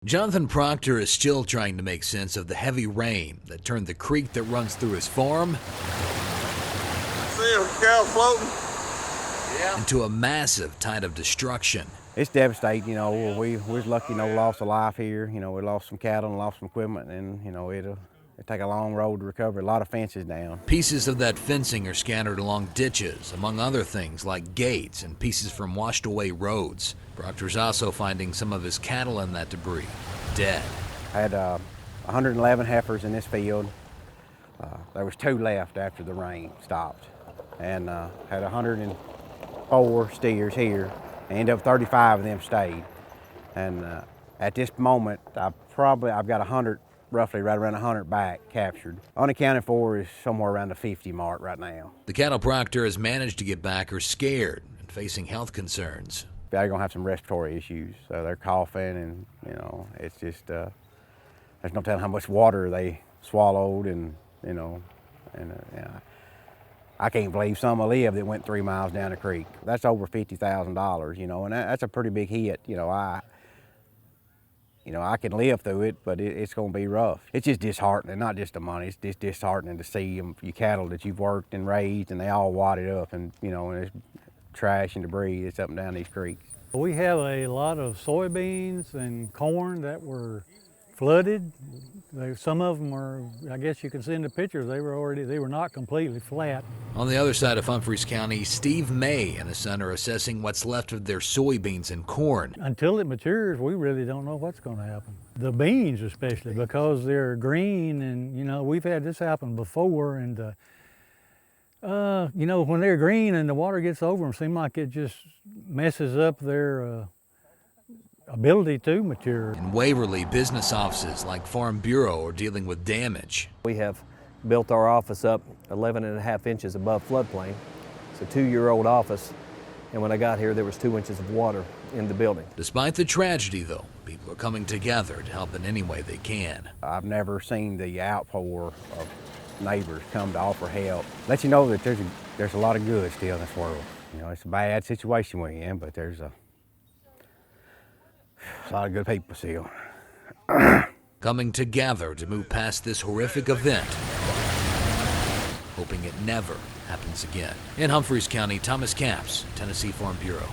Jonathan Proctor is still trying to make sense of the heavy rain that turned the creek that runs through his farm See a cow floating? Yeah. into a massive tide of destruction. It's devastating, we was lucky, lost a life here. We lost some cattle and lost some equipment, and, it'll take a long road to recover. A lot of fences down. Pieces of that fencing are scattered along ditches, among other things like gates and pieces from washed away roads. Proctor's also finding some of his cattle in that debris, dead. I had 111 heifers in this field. There was 2 left after the rain stopped. And had 104 steers here. And of 35 of them stayed. And at this moment, I've got 100, roughly right around 100 back captured. Unaccounted for is somewhere around the 50 mark right now. The cattle Proctor has managed to get back are scared and facing health concerns. They're gonna have some respiratory issues. So they're coughing, and it's just there's no telling how much water they swallowed, and I can't believe some will live that went 3 miles down the creek. That's over $50,000, and that's a pretty big hit. I can live through it, but it's going to be rough. It's just disheartening, not just the money. It's just disheartening to see your cattle that you've worked and raised, and they all wadded up, and and there's trash and debris that's up and down these creeks. We have a lot of soybeans and corn that were flooded. Some of them are, I guess you can see in the pictures, they were not completely flat. On the other side of Humphreys County, Steve May and his son are assessing what's left of their soybeans and corn. Until it matures, we really don't know what's going to happen. The beans especially, because they're green, and we've had this happen before, and when they're green and the water gets over them, seem like it just messes up their ability to mature. In Waverly, business offices like Farm Bureau are dealing with damage. We have built our office up 11.5 inches above floodplain. It's a 2-year-old office, and when I got here there was 2 inches of water in the building. Despite the tragedy though, people are coming together to help in any way they can. I've never seen the outpour of neighbors come to offer help. Let you know that there's a lot of good still in this world. It's a bad situation we're in, but there's a lot of good people still. Coming together to move past this horrific event, hoping it never happens again. In Humphreys County, Thomas Capps, Tennessee Farm Bureau.